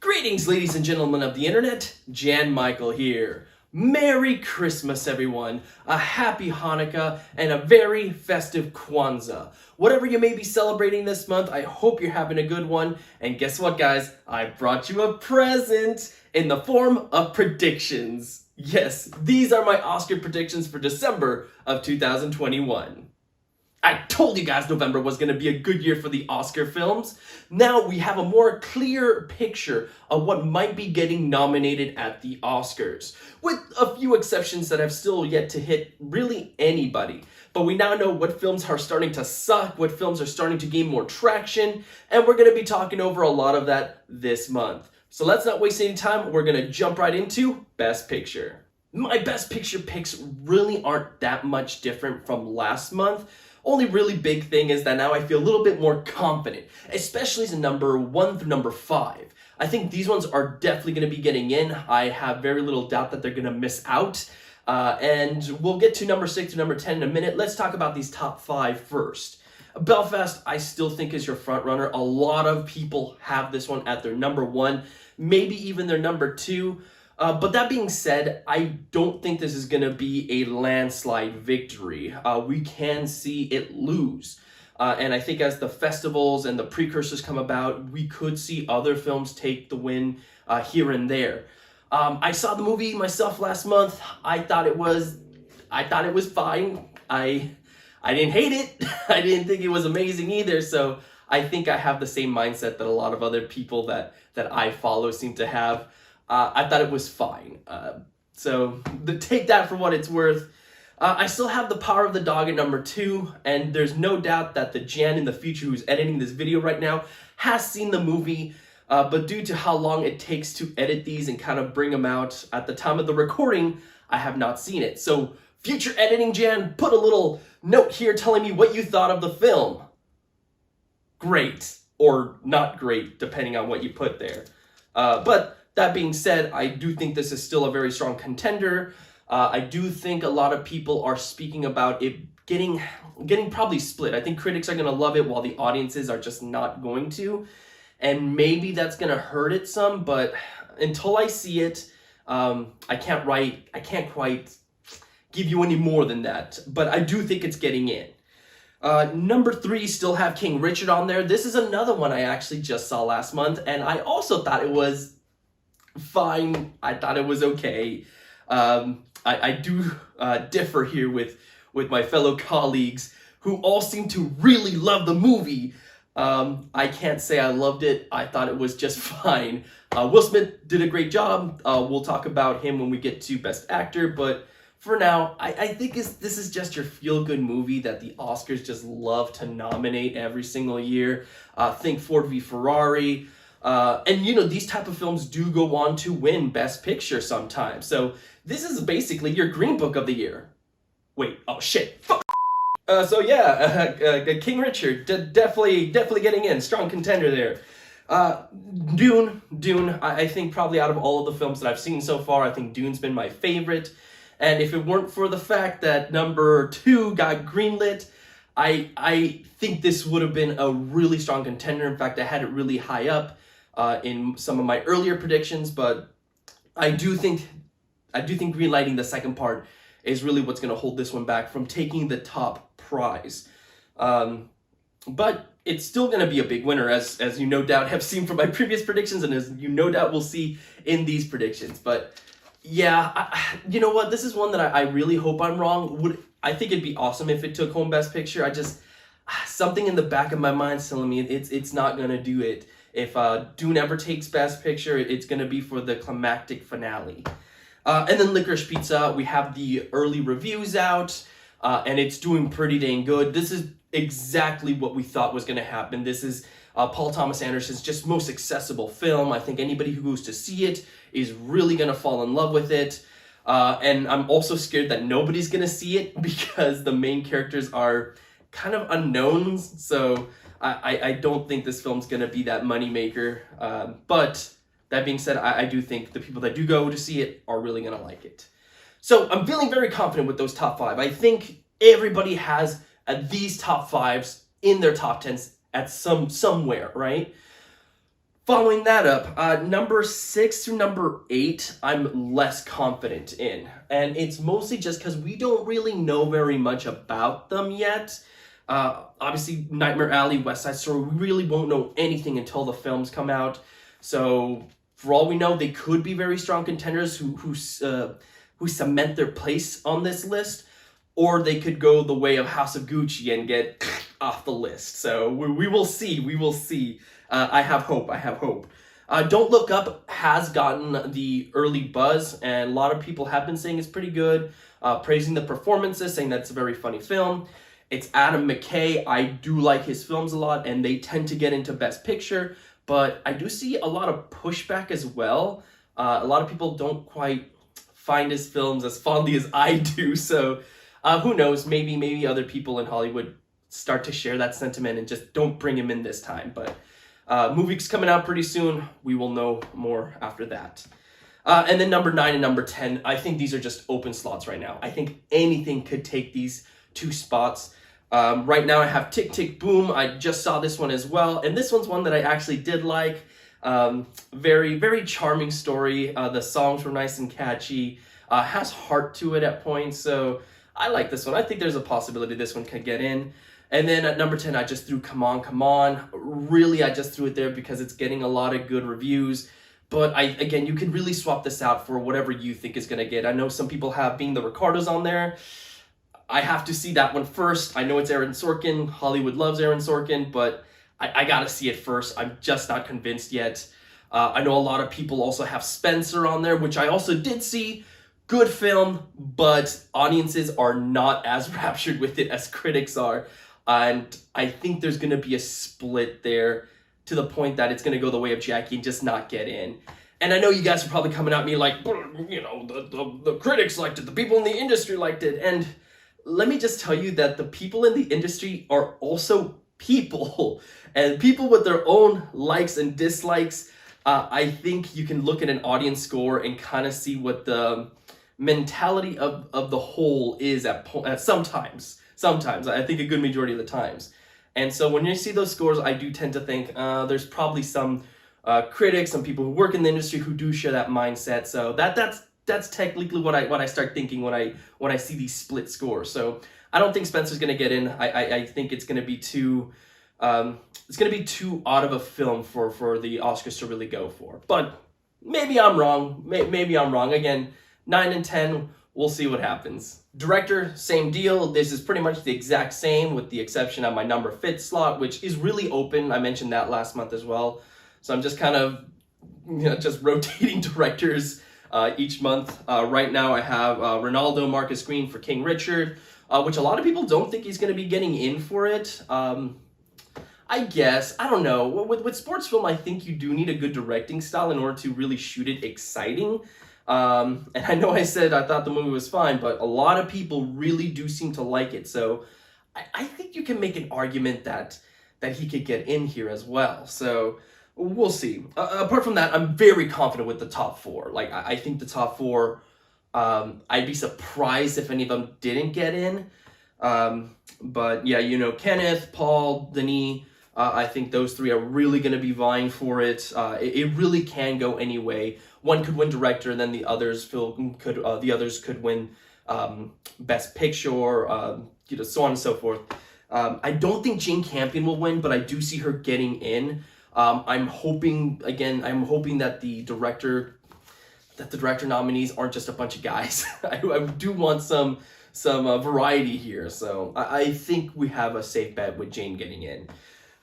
Greetings, ladies and gentlemen of the internet. Jan Michael here. Merry Christmas, everyone. A happy Hanukkah and a very festive Kwanzaa. Whatever you may be celebrating this month, I hope you're having a good one. And guess what, guys? I brought you a present in the form of predictions. Yes, these are my Oscar predictions for December of 2021. I told you guys November was going to be a good year for the Oscar films. Now we have a more clear picture of what might be getting nominated at the Oscars, with a few exceptions that have still yet to hit really anybody. But we now know what films are starting to suck, what films are starting to gain more traction, and we're going to be talking over a lot of that this month. So let's not waste any time, we're going to jump right into Best Picture. My Best Picture picks really aren't that much different from last month. Only really big thing is that now I feel a little bit more confident, especially as number 1 through number 5. I think these ones are definitely going to be getting in. I have very little doubt that they're going to miss out. And we'll get to number 6 to number 10 in a minute. Let's talk about these top 5 first. Belfast, I still think is your front runner. A lot of people have this one at their number 1, maybe even their number 2. But that being said, I don't think this is going to be a landslide victory. We can see it lose. And I think as the festivals and the precursors come about, we could see other films take the win here and there. I saw the movie myself last month. I thought it was fine. I didn't hate it. I didn't think it was amazing either. So I think I have the same mindset that a lot of other people that I follow seem to have. I thought it was fine. So take that for what it's worth. I still have The Power of the Dog at number 2, and there's no doubt that the Jan in the future who's editing this video right now has seen the movie, but due to how long it takes to edit these and kind of bring them out at the time of the recording, I have not seen it. So future editing Jan, put a little note here telling me what you thought of the film. Great, or not great, depending on what you put there. But that being said, I do think this is still a very strong contender. I do think a lot of people are speaking about it getting probably split. I think critics are going to love it while the audiences are just not going to. And maybe that's going to hurt it some, but until I see it, I can't quite give you any more than that. But I do think it's getting in. Number 3, still have King Richard on there. This is another one I actually just saw last month, and I also thought it was fine. I thought it was okay. I do differ here with my fellow colleagues who all seem to really love the movie. I can't say I loved it. I thought it was just fine. Will Smith did a great job. We'll talk about him when we get to Best Actor, but for now, I think this is just your feel-good movie that the Oscars just love to nominate every single year. Think Ford v. Ferrari. And you know, these type of films do go on to win Best Picture sometimes. So this is basically your Green Book of the year. Wait, oh shit, fuck. So yeah, King Richard, definitely getting in, strong contender there. Dune, I think probably out of all of the films that I've seen so far, I think Dune's been my favorite. And if it weren't for the fact that number 2 got greenlit, I think this would have been a really strong contender. In fact, I had it really high up in some of my earlier predictions, but I do think greenlighting the second part is really what's going to hold this one back from taking the top prize. But it's still going to be a big winner, as you no doubt have seen from my previous predictions, and as you no doubt will see in these predictions. But yeah, you know what? This is one that I really hope I'm wrong. I think it'd be awesome if it took home Best Picture. I just, something in the back of my mind's telling me it's not going to do it. If Dune ever takes Best Picture, it's going to be for the climactic finale. And then Licorice Pizza, we have the early reviews out, and it's doing pretty dang good. This is exactly what we thought was going to happen. This is Paul Thomas Anderson's just most accessible film. I think anybody who goes to see it is really going to fall in love with it. And I'm also scared that nobody's going to see it because the main characters are kind of unknowns. So I don't think this film's going to be that moneymaker. But that being said, I do think the people that do go to see it are really going to like it. So I'm feeling very confident with those top 5. I think everybody has these top 5s in their top 10s at somewhere, right? Following that up, number 6 through number 8, I'm less confident in. And it's mostly just because we don't really know very much about them yet. Obviously, Nightmare Alley, West Side Story, we really won't know anything until the films come out. So, for all we know, they could be very strong contenders who cement their place on this list. Or they could go the way of House of Gucci and get off the list. So, we will see. We will see. I have hope. Don't Look Up has gotten the early buzz, and a lot of people have been saying it's pretty good, praising the performances, saying that's a very funny film. It's Adam McKay. I do like his films a lot, and they tend to get into Best Picture, but I do see a lot of pushback as well. A lot of people don't quite find his films as fondly as I do, so who knows, maybe other people in Hollywood start to share that sentiment and just don't bring him in this time, but movie's coming out pretty soon. We will know more after that. And then number 9 and number 10, I think these are just open slots right now. I think anything could take these 2 spots. Right now I have Tick, Tick, Boom. I just saw this one as well. And this one's one that I actually did like. Very, very charming story. The songs were nice and catchy. Has heart to it at points. So I like this one. I think there's a possibility this one could get in. And then at number 10, I just threw Come On, Come On. Really, I just threw it there because it's getting a lot of good reviews. But again, you can really swap this out for whatever you think is going to get. I know some people have Being the Ricardos on there. I have to see that one first. I know it's Aaron Sorkin. Hollywood loves Aaron Sorkin, but I got to see it first. I'm just not convinced yet. I know a lot of people also have Spencer on there, which I also did see. Good film, but audiences are not as raptured with it as critics are. And I think there's going to be a split there to the point that it's going to go the way of Jackie and just not get in. And I know you guys are probably coming at me like, you know, the critics liked it, the people in the industry liked it. And let me just tell you that the people in the industry are also people. And people with their own likes and dislikes. I think you can look at an audience score and kind of see what the mentality of the whole is at sometimes. Sometimes, I think a good majority of the times. And so when you see those scores, I do tend to think there's probably some critics, some people who work in the industry who do share that mindset. So that's technically what I start thinking when I see these split scores. So I don't think Spencer's going to get in. I think it's going to be too odd of a film for the Oscars to really go for. But maybe I'm wrong. Maybe I'm wrong. Again, 9 and 10. We'll see what happens. Director, same deal. This is pretty much the exact same with the exception of my number 5 slot, which is really open. I mentioned that last month as well. So I'm just kind of, just rotating directors each month. Right now I have Ronaldo Marcus Green for King Richard, which a lot of people don't think he's going to be getting in for it. I guess. I don't know. With sports film, I think you do need a good directing style in order to really shoot it exciting. And I know I said I thought the movie was fine, but a lot of people really do seem to like it. So I think you can make an argument that he could get in here as well. So we'll see. Apart from that, I'm very confident with the top 4. Like, I think the top 4, I'd be surprised if any of them didn't get in. But yeah, Kenneth, Paul, Denis, I think those 3 are really going to be vying for it. It really can go any way. One could win director, and then the others could win best picture, so on and so forth. I don't think Jane Campion will win, but I do see her getting in. I'm hoping that the director nominees aren't just a bunch of guys. I do want some variety here. So I think we have a safe bet with Jane getting in.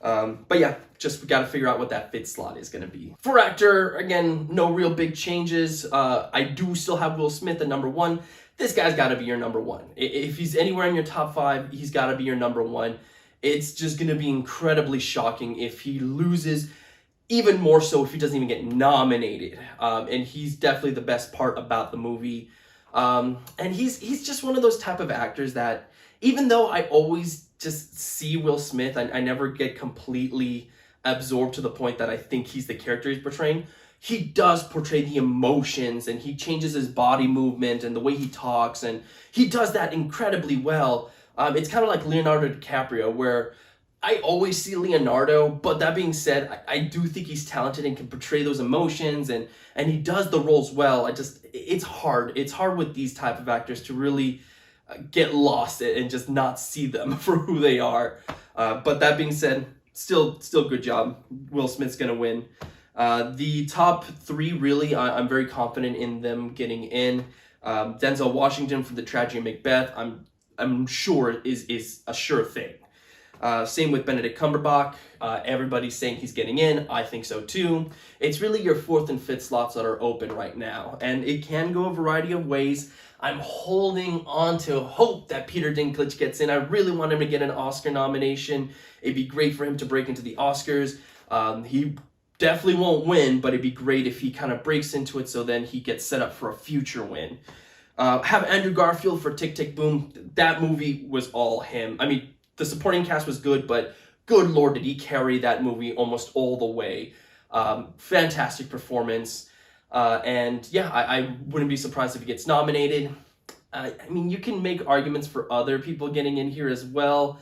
But yeah, we got to figure out what that 5th slot is going to be. For actor, again, no real big changes. I do still have Will Smith at number 1. This guy's got to be your number 1. If he's anywhere in your top 5, he's got to be your number 1. It's just going to be incredibly shocking if he loses, even more so if he doesn't even get nominated. And he's definitely the best part about the movie. And he's just one of those type of actors that, even though I always just see Will Smith, I never get completely absorbed to the point that I think he's the character he's portraying. He does portray the emotions, and he changes his body movement and the way he talks, and he does that incredibly well. It's kind of like Leonardo DiCaprio, where I always see Leonardo, but that being said, I do think he's talented and can portray those emotions, and he does the roles well. It's hard. It's hard with these type of actors to really get lost and just not see them for who they are. But that being said, still good job. Will Smith's gonna win. The top three, really, I'm very confident in them getting in. Denzel Washington for the tragedy of Macbeth, I'm sure is a sure thing. Same with Benedict Cumberbatch. Everybody's saying he's getting in. I think so too. It's really your fourth and fifth slots that are open right now, and it can go a variety of ways. I'm holding on to hope that Peter Dinklage gets in. I really want him to get an Oscar nomination. It'd be great for him to break into the Oscars. He definitely won't win, but it'd be great if he kind of breaks into it so then he gets set up for a future win. Have Andrew Garfield for Tick, Tick, Boom. That movie was all him. I mean, the supporting cast was good, but good Lord, did he carry that movie almost all the way. Fantastic performance. And yeah, I wouldn't be surprised if he gets nominated. I mean, you can make arguments for other people getting in here as well.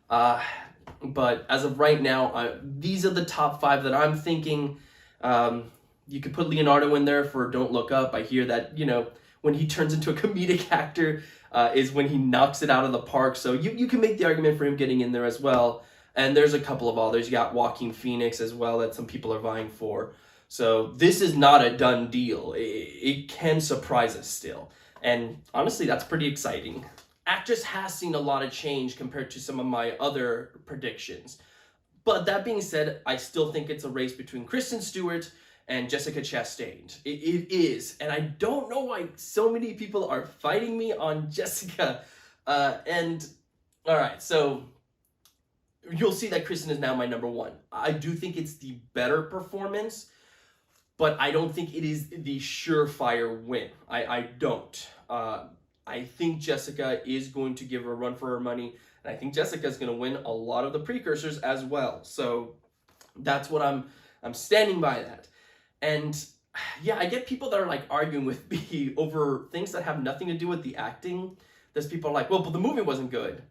But as of right now, these are the top five that I'm thinking. You could put Leonardo in there for Don't Look Up. I hear that, when he turns into a comedic actor is when he knocks it out of the park. So you can make the argument for him getting in there as well. And there's a couple of others. You got Joaquin Phoenix as well that some people are vying for. So this is not a done deal. It can surprise us still. And honestly, that's pretty exciting. Actress has seen a lot of change compared to some of my other predictions. But that being said, I still think it's a race between Kristen Stewart and Jessica Chastain. It is. And I don't know why so many people are fighting me on Jessica. And all right, so you'll see that Kristen is now my number one. I do think it's the better performance, but I don't think it is the surefire win. I don't. I think Jessica is going to give her a run for her money, and I think Jessica is going to win a lot of the precursors as well. So that's what I'm standing by that. And yeah, I get people that are like arguing with me over things that have nothing to do with the acting. There's people are like, well, but the movie wasn't good.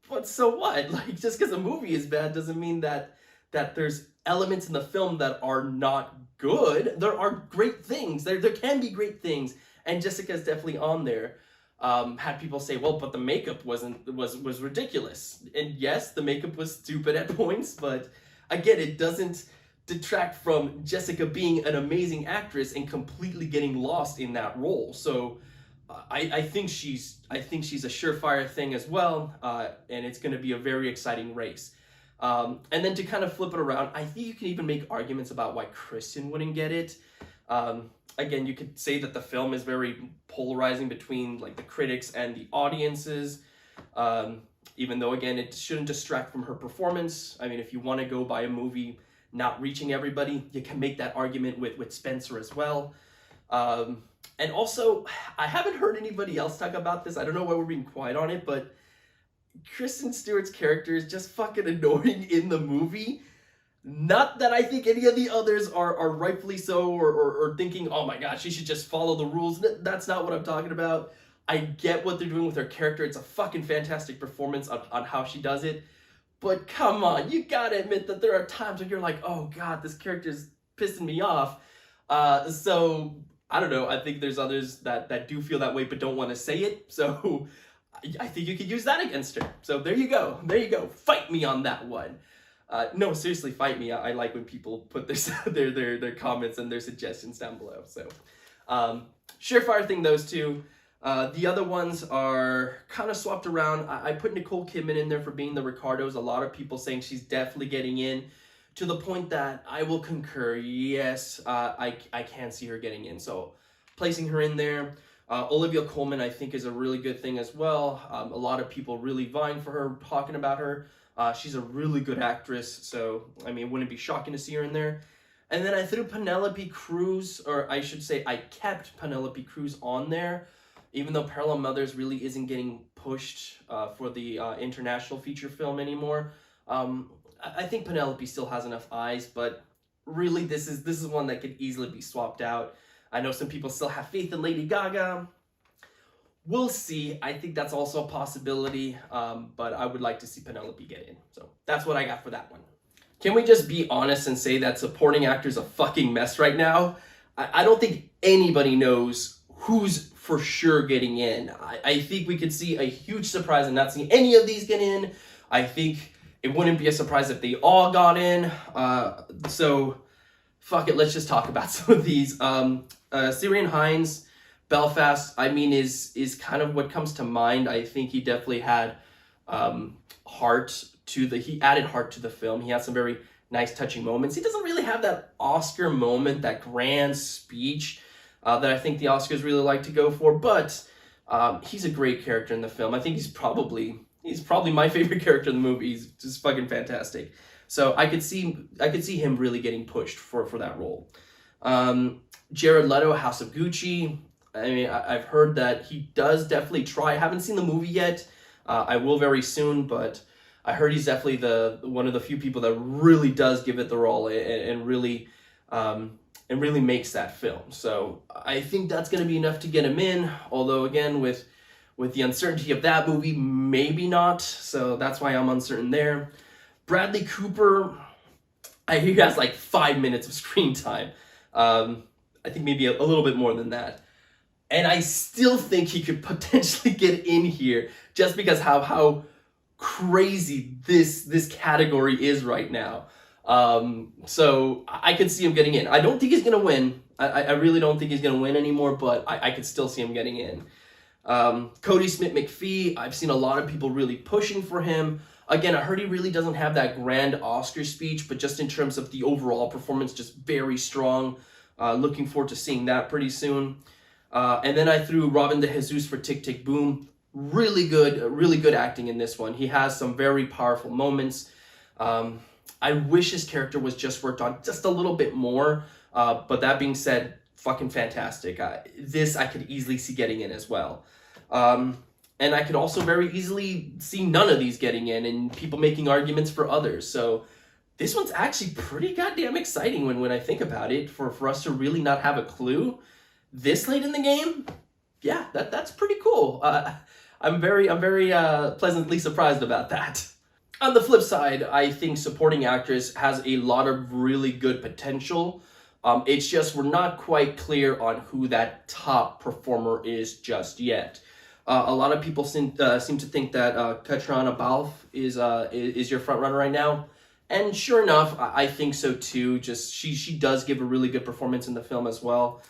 But so what? Like, just because a movie is bad doesn't mean that there's elements in the film that are not good. There are great things. There can be great things, and Jessica's definitely on there. Had people say, well, but the makeup was ridiculous. And yes, the makeup was stupid at points, but again, it doesn't detract from Jessica being an amazing actress and completely getting lost in that role. So I think she's a surefire thing as well, and it's going to be a very exciting race. And then to kind of flip it around, I think you can even make arguments about why Kristen wouldn't get it. Again, you could say that the film is very polarizing between like the critics and the audiences, even though, again, it shouldn't distract from her performance. I mean, if you want to go by a movie not reaching everybody, you can make that argument with Spencer as well. And also, I haven't heard anybody else talk about this. I don't know why we're being quiet on it, but Kristen Stewart's character is just fucking annoying in the movie. Not that I think any of the others are rightfully so or thinking, oh my god, she should just follow the rules. That's not what I'm talking about. I get what they're doing with her character. It's a fucking fantastic performance on how she does it. But come on, you gotta admit that there are times when you're like, oh god, this character's pissing me off. So, I don't know. I think there's others that do feel that way but don't want to say it. So, I think you could use that against her. So, there you go. There you go. Fight me on that one. No, seriously, fight me. I like when people put their comments and their suggestions down below. So, surefire thing, those two. The other ones are kind of swapped around. I put Nicole Kidman in there for being the Ricardos. A lot of people saying she's definitely getting in, to the point that I will concur. Yes, I can see her getting in. So, placing her in there. Olivia Colman, I think, is a really good thing as well. A lot of people really vying for her, talking about her. She's a really good actress, so, I mean, it wouldn't be shocking to see her in there. And then I threw Penelope Cruz, or I should say I kept Penelope Cruz on there, even though Parallel Mothers really isn't getting pushed for the international feature film anymore. I think Penelope still has enough eyes, but really this is one that could easily be swapped out. I know some people still have faith in Lady Gaga. We'll see. I think that's also a possibility, but I would like to see Penelope get in. So that's what I got for that one. Can we just be honest and say that supporting actor's a fucking mess right now? I don't think anybody knows who's for sure getting in. I think we could see a huge surprise in not seeing any of these get in. I think it wouldn't be a surprise if they all got in. So fuck it, let's just talk about some of these. Ciarán Hinds, Belfast, I mean, is kind of what comes to mind. I think he definitely had he added heart to the film. He had some very nice touching moments. He doesn't really have that Oscar moment, that grand speech that I think the Oscars really like to go for, but he's a great character in the film. I think he's probably my favorite character in the movie. He's just fucking fantastic. So I could see him really getting pushed for that role. Jared Leto, House of Gucci. I mean, I've heard that he does definitely try. I haven't seen the movie yet. I will very soon, but I heard he's definitely one of the few people that really does give it the role and really makes that film. So I think that's going to be enough to get him in. Although again, with the uncertainty of that movie, maybe not. So that's why I'm uncertain there. Bradley Cooper, I hear he has like 5 minutes of screen time. I think maybe a little bit more than that. And I still think he could potentially get in here just because how crazy this category is right now. So I could see him getting in. I don't think he's going to win. I really don't think he's going to win anymore, but I could still see him getting in. Cody Smith-McPhee, I've seen a lot of people really pushing for him. Again, I heard he really doesn't have that grand Oscar speech, but just in terms of the overall performance, just very strong. Looking forward to seeing that pretty soon. And then I threw Robin de Jesus for Tick, Tick, Boom. Really good acting in this one. He has some very powerful moments. I wish his character was just worked on just a little bit more. But that being said, fucking fantastic. This I could easily see getting in as well. And I could also very easily see none of these getting in and people making arguments for others. So this one's actually pretty goddamn exciting when I think about it. For us to really not have a clue this late in the game, yeah, that's pretty cool. I'm very pleasantly surprised about that. On the flip side, I think supporting actress has a lot of really good potential. It's just we're not quite clear on who that top performer is just yet. A lot of people seem to think that Catriona Balfe is your front runner right now, and sure enough, I think so too. Just she does give a really good performance in the film as well.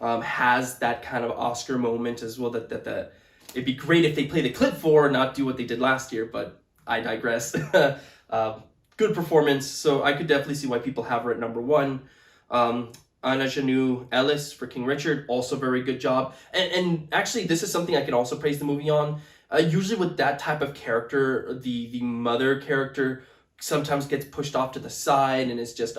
Has that kind of Oscar moment as well that it'd be great if they play the clip for and not do what they did last year, but I digress. Good performance, so I could definitely see why people have her at number one. Anna Janou Ellis for King Richard, also very good job. And actually, this is something I can also praise the movie on. Usually with that type of character, the mother character sometimes gets pushed off to the side and it's just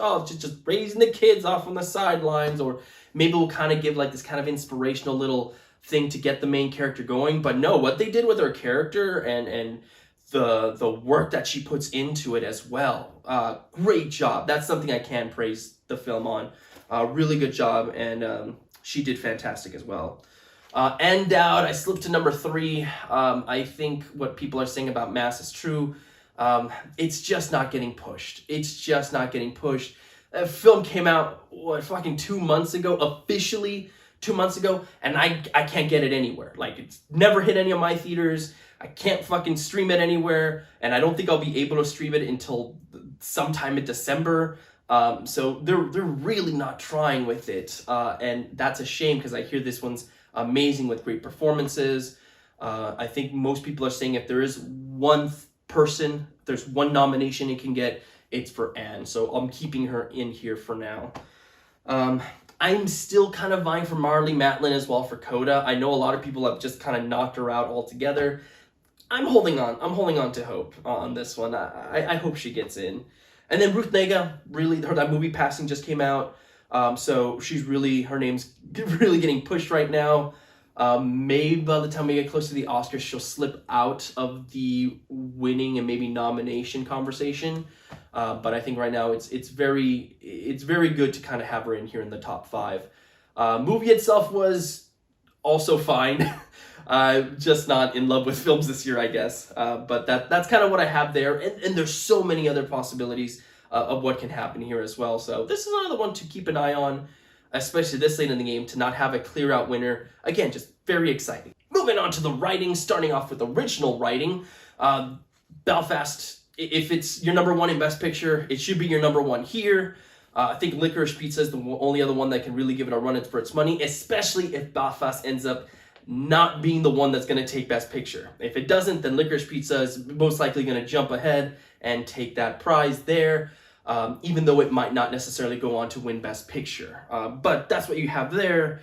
raising the kids off on the sidelines, or maybe we'll kind of give like this kind of inspirational little thing to get the main character going. But no, what they did with her character and the work that she puts into it as well, great job. That's something I can praise the film on. Really good job, and she did fantastic as well. Endowed, I slipped to number 3. I think what people are saying about Mass is true. It's just not getting pushed. A film came out, fucking 2 months ago, officially 2 months ago, and I can't get it anywhere. Like, it's never hit any of my theaters. I can't fucking stream it anywhere, and I don't think I'll be able to stream it until sometime in December. So they're really not trying with it, and that's a shame because I hear this one's amazing with great performances. I think most people are saying if there is one person, there's one nomination it can get, it's for Anne. So I'm keeping her in here for now. I'm still kind of vying for Marlee Matlin as well for Coda. I know a lot of people have just kind of knocked her out altogether. I'm holding on to hope on this one. I hope she gets in. And then Ruth Negga, really, that movie Passing just came out. So her name's really getting pushed right now. Maybe by the time we get close to the Oscars, she'll slip out of the winning and maybe nomination conversation. But I think right now it's very good to kind of have her in here in the top 5. Movie itself was also fine. Just not in love with films this year, I guess. But that's kind of what I have there. And there's so many other possibilities of what can happen here as well. So this is another one to keep an eye on, especially this late in the game, to not have a clear out winner. Again, just very exciting. Moving on to the writing, starting off with original writing. Belfast, if it's your number one in Best Picture, it should be your number one here. I think Licorice Pizza is the only other one that can really give it a run for its money, especially if Belfast ends up not being the one that's going to take Best Picture. If it doesn't, then Licorice Pizza is most likely going to jump ahead and take that prize there, even though it might not necessarily go on to win Best Picture. But that's what you have there.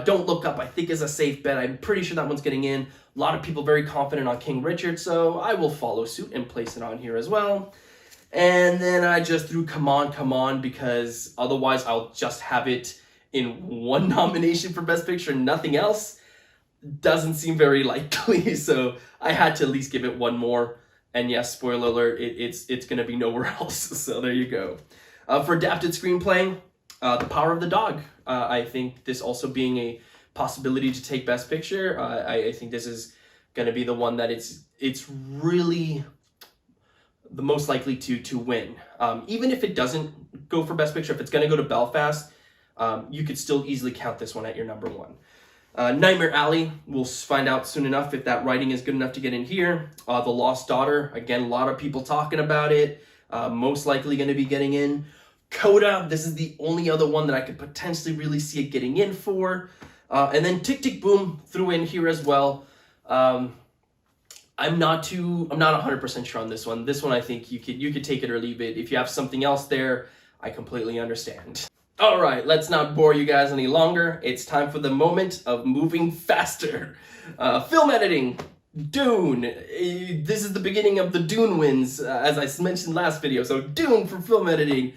Don't Look Up, I think, is a safe bet. I'm pretty sure that one's getting in. A lot of people very confident on King Richard, so I will follow suit and place it on here as well. And then I just threw Come On, because otherwise I'll just have it in one nomination for Best Picture, nothing else. Doesn't seem very likely, so I had to at least give it one more. And yes, spoiler alert, it's going to be nowhere else, so there you go. For adapted screenplay, The Power of the Dog. I think this also being a possibility to take Best Picture, I think this is going to be the one that it's really the most likely to win. Even if it doesn't go for Best Picture, if it's going to go to Belfast, you could still easily count this one at your number one. Nightmare Alley, we'll find out soon enough if that writing is good enough to get in here. The Lost Daughter, again, a lot of people talking about it. Most likely going to be getting in. Coda, this is the only other one that I could potentially really see it getting in for. And then Tick Tick Boom threw in here as well. I'm not 100% sure on this one. This one, I think you could take it or leave it. If you have something else there, I completely understand. All right, let's not bore you guys any longer. It's time for the moment of moving faster. Film editing, Dune. This is the beginning of the Dune wins, as I mentioned last video. So Dune for film editing.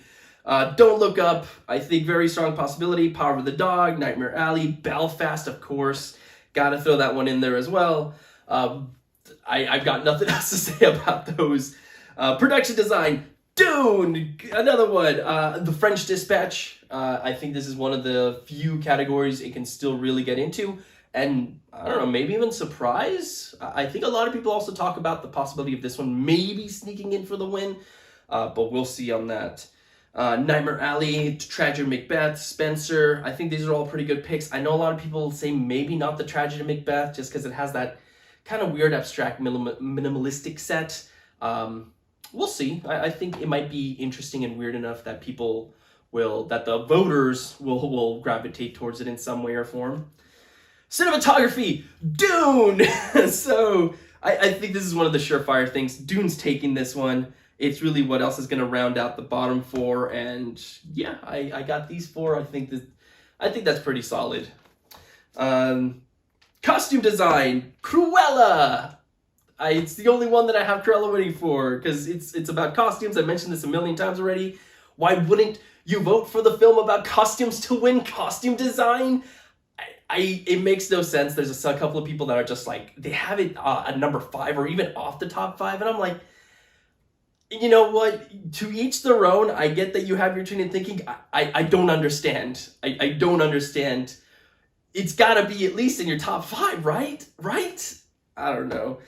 Don't Look Up, I think very strong possibility. Power of the Dog, Nightmare Alley, Belfast, of course. Gotta throw that one in there as well. I've got nothing else to say about those. Production design, Dune, another one. The French Dispatch, I think this is one of the few categories it can still really get into. And I don't know, maybe even surprise. I think a lot of people also talk about the possibility of this one maybe sneaking in for the win, but we'll see on that. Nightmare Alley, Tragedy Macbeth, Spencer. I think these are all pretty good picks. I know a lot of people say maybe not the Tragedy Macbeth just because it has that kind of weird abstract minimalistic set. We'll see. I think it might be interesting and weird enough that that the voters will gravitate towards it in some way or form. Cinematography, Dune! So I think this is one of the surefire things. Dune's taking this one. It's really what else is going to round out the bottom four, and yeah, I got these four. I think that's pretty solid. Costume design, Cruella. It's the only one that I have Cruella waiting for because it's about costumes. I mentioned this a million times already. Why wouldn't you vote for the film about costumes to win costume design? It makes no sense. There's a couple of people that are just like, they have it at number 5 or even off the top 5, and I'm like, you know what? To each their own. I get that you have your train of thinking. I don't understand. I don't understand. It's got to be at least in your top 5, right? Right? I don't know.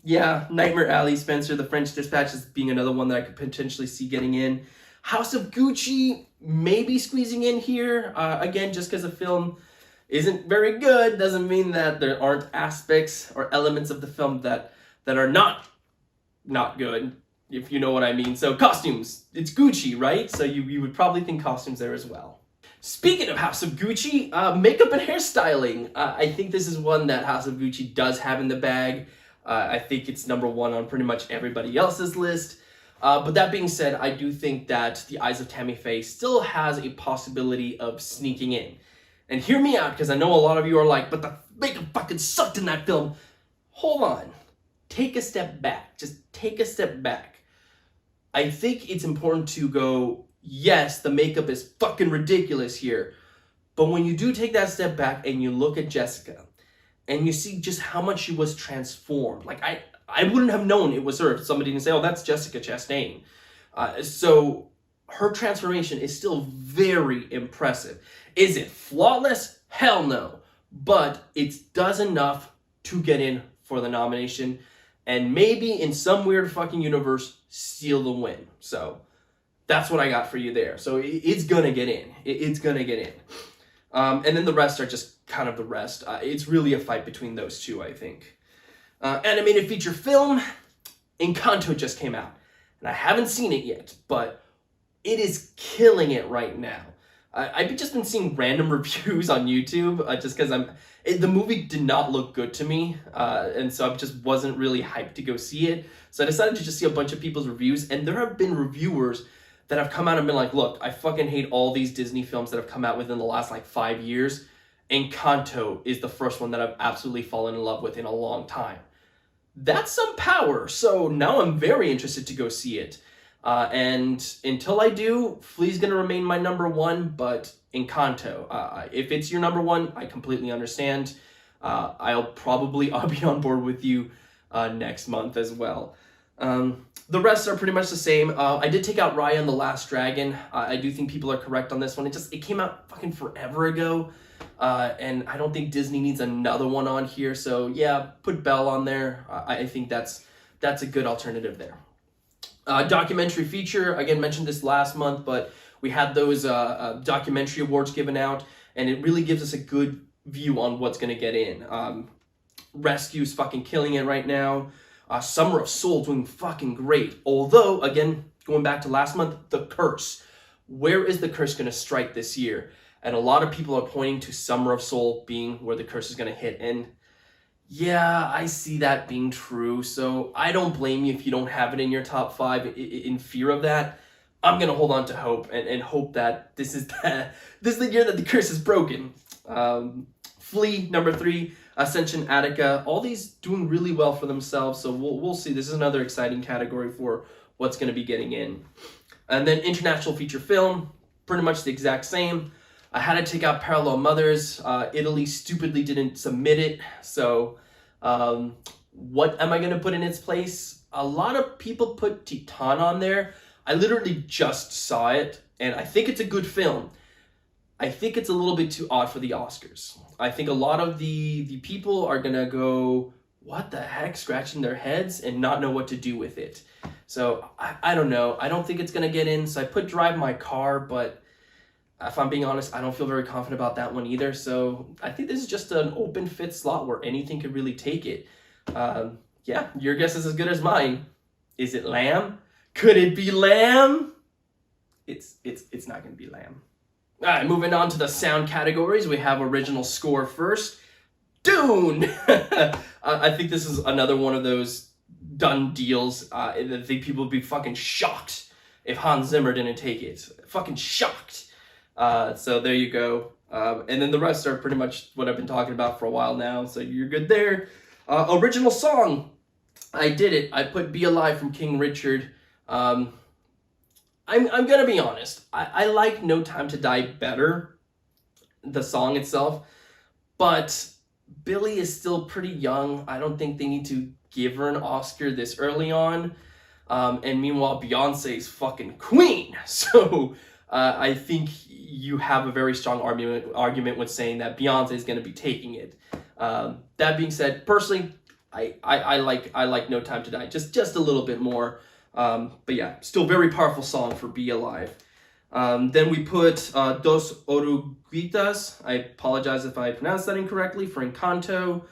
Yeah, Nightmare Alley, Spencer, The French Dispatch is being another one that I could potentially see getting in. House of Gucci maybe squeezing in here. Again, just because the film isn't very good doesn't mean that there aren't aspects or elements of the film that are not good, if you know what I mean. So costumes, it's Gucci, right? So you would probably think costumes there as well. Speaking of House of Gucci, makeup and hairstyling. I think this is one that House of Gucci does have in the bag. I think it's number 1 on pretty much everybody else's list. But that being said, I do think that The Eyes of Tammy Faye still has a possibility of sneaking in. And hear me out, because I know a lot of you are like, but the makeup fucking sucked in that film. Hold on. Take a step back. Just take a step back. I think it's important to go, yes, the makeup is fucking ridiculous here. But when you do take that step back and you look at Jessica and you see just how much she was transformed. Like, I wouldn't have known it was her if somebody didn't say, oh, that's Jessica Chastain. So her transformation is still very impressive. Is it flawless? Hell no. but it does enough to get in for the nomination, and maybe in some weird fucking universe, steal the win. So that's what I got for you there. So it's gonna get in. It's gonna get in. And then the rest are just kind of the rest. It's really a fight between those two, I think. Animated feature film, Encanto just came out. And I haven't seen it yet, but it is killing it right now. I've just been seeing random reviews on YouTube just because the movie did not look good to me. And so I just wasn't really hyped to go see it. So I decided to just see a bunch of people's reviews. And there have been reviewers that have come out and been like, look, I fucking hate all these Disney films that have come out within the last 5 years. Encanto is the first one that I've absolutely fallen in love with in a long time. That's some power. So now I'm very interested to go see it. And until I do, Flea's going to remain my number one, but Encanto, if it's your number one, I completely understand. I'll be on board with you next month as well. The rest are pretty much the same. I did take out Raya and the Last Dragon. I do think people are correct on this one. It came out fucking forever ago. And I don't think Disney needs another one on here. So yeah, put Belle on there. I think that's a good alternative there. Documentary feature, again, mentioned this last month, but we had those documentary awards given out, and it really gives us a good view on what's going to get in. Rescue's fucking killing it right now. Summer of Soul doing fucking great. Although, again, going back to last month, The Curse. Where is The Curse going to strike this year? And a lot of people are pointing to Summer of Soul being where The Curse is going to hit. And yeah, I see that being true. So I don't blame you if you don't have it in your top 5 in fear of that. I'm going to hold on to hope and hope that this is the year that The Curse is broken. Flea, number 3, Ascension, Attica, all these doing really well for themselves. So we'll see. This is another exciting category for what's going to be getting in. And then international feature film, pretty much the exact same. I had to take out Parallel Mothers. Italy stupidly didn't submit it. So what am I going to put in its place? A lot of people put Titan on there. I literally just saw it, and I think it's a good film. I think it's a little bit too odd for the Oscars. I think a lot of the people are going to go, what the heck, scratching their heads and not know what to do with it. So I don't know. I don't think it's going to get in. So I put Drive My Car, but if I'm being honest, I don't feel very confident about that one either. So I think this is just an open fit slot where anything could really take it. Yeah, your guess is as good as mine. Is it Lamb? Could it be Lamb? It's not going to be Lamb. All right, moving on to the sound categories. We have original score first. Dune! I think this is another one of those done deals. I think people would be fucking shocked if Hans Zimmer didn't take it. Fucking shocked. So there you go. And then the rest are pretty much what I've been talking about for a while now. So you're good there. Original song. I did it. I put Be Alive from King Richard. I'm going to be honest. I like No Time to Die better, the song itself. But Billie is still pretty young. I don't think they need to give her an Oscar this early on. And meanwhile, Beyonce is fucking queen. So I think you have a very strong argument with saying that Beyonce is going to be taking it. That being said, personally, I like No Time to Die just a little bit more. But yeah, still very powerful song for Be Alive. Then we put Dos Oruguitas. I apologize if I pronounced that incorrectly, for Encanto.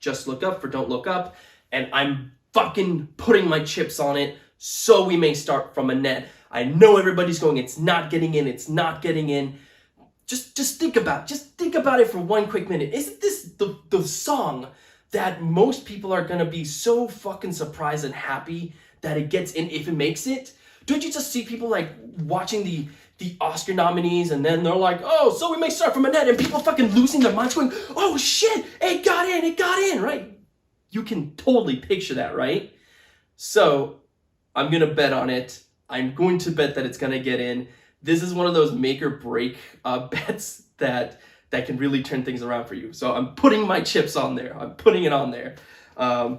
Just Look Up for Don't Look Up. And I'm fucking putting my chips on it, So We May Start from Annette. I know everybody's going, it's not getting in, it's not getting in. Just think about it for one quick minute. Isn't this the song that most people are gonna be so fucking surprised and happy that it gets in if it makes it? Don't you just see people like watching the Oscar nominees and then they're like, oh, So We May Start from Annette, and people fucking losing their minds going, oh shit, it got in, right? You can totally picture that, right? So I'm gonna bet on it. I'm going to bet that it's going to get in. This is one of those make or break bets that can really turn things around for you. So I'm putting my chips on there. I'm putting it on there.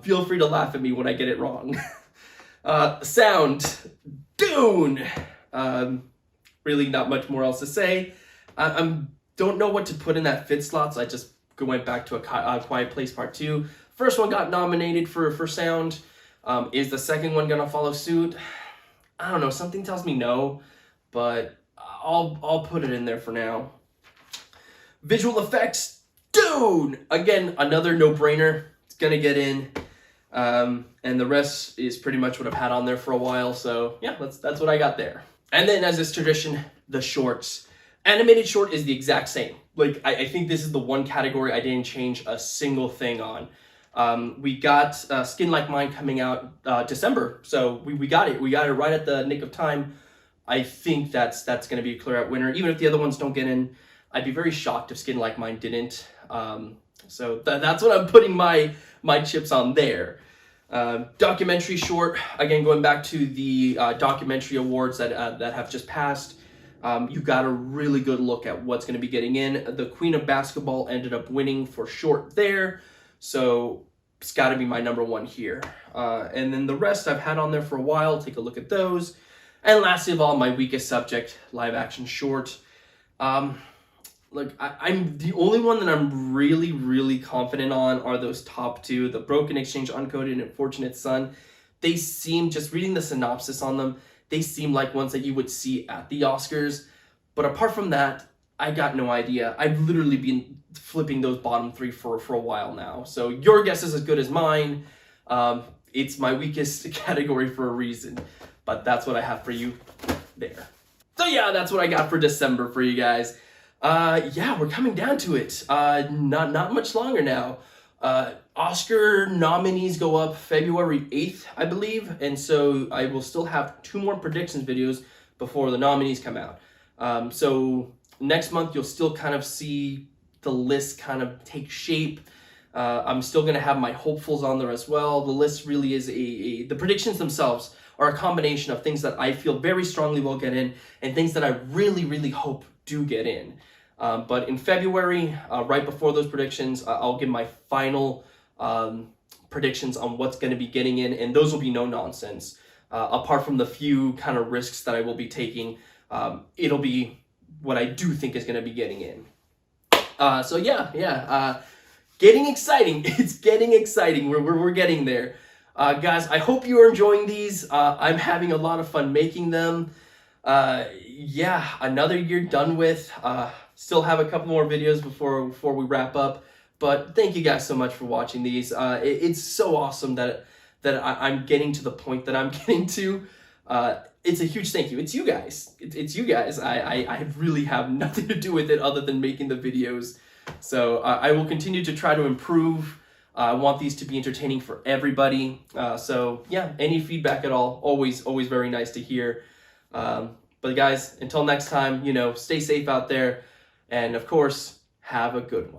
Feel free to laugh at me when I get it wrong. Sound, Dune. Really not much more else to say. I'm don't know what to put in that fifth slot, so I just went back to a Quiet Place Part 2. First one got nominated for sound. Is the second one gonna follow suit? I don't know. Something tells me no, but I'll put it in there for now. Visual effects, Dune! Again, another no-brainer. It's gonna get in. And the rest is pretty much what I've had on there for a while. So yeah, that's what I got there. And then, as is tradition, the shorts. Animated short is the exact same. Like, I think this is the one category I didn't change a single thing on. We got Skin Like Mine coming out December, so we got it. We got it right at the nick of time. I think that's going to be a clear-out winner. Even if the other ones don't get in, I'd be very shocked if Skin Like Mine didn't. So that's what I'm putting my chips on there. Documentary short, again, going back to the documentary awards that have just passed. You got a really good look at what's going to be getting in. The Queen of Basketball ended up winning for short there, so it's got to be my number one here. And then the rest I've had on there for a while. Take a look at those. And lastly of all, my weakest subject, live action short. Look, I'm the only one that I'm really, really confident on are those top two, The Broken Exchange Uncoded and Unfortunate Son. They seem, just reading the synopsis on them, they seem like ones that you would see at the Oscars. But apart from that, I got no idea. I've literally been flipping those bottom three for a while now. So your guess is as good as mine. It's my weakest category for a reason. But that's what I have for you there. So yeah, that's what I got for December for you guys. Yeah, we're coming down to it. Not much longer now. Oscar nominees go up February 8th, I believe, and so I will still have 2 more predictions videos before the nominees come out. So next month you'll still kind of see the list kind of take shape. I'm still going to have my hopefuls on there as well. The list really is the predictions themselves are a combination of things that I feel very strongly will get in and things that I really, really hope do get in. But in February, right before those predictions, I'll give my final predictions on what's going to be getting in, and those will be no nonsense. Apart from the few kind of risks that I will be taking, it'll be what I do think is going to be getting in. So yeah, getting exciting. It's getting exciting. We're getting there. Guys, I hope you are enjoying these. I'm having a lot of fun making them. Yeah, another year done with. Still have a couple more videos before we wrap up. But thank you guys so much for watching these. It's so awesome that I'm getting to the point that I'm getting to. It's a huge thank you. It's you guys. It's you guys. I really have nothing to do with it other than making the videos. So I will continue to try to improve. I want these to be entertaining for everybody. So yeah, any feedback at all, always very nice to hear. But guys, until next time, stay safe out there. And of course, have a good one.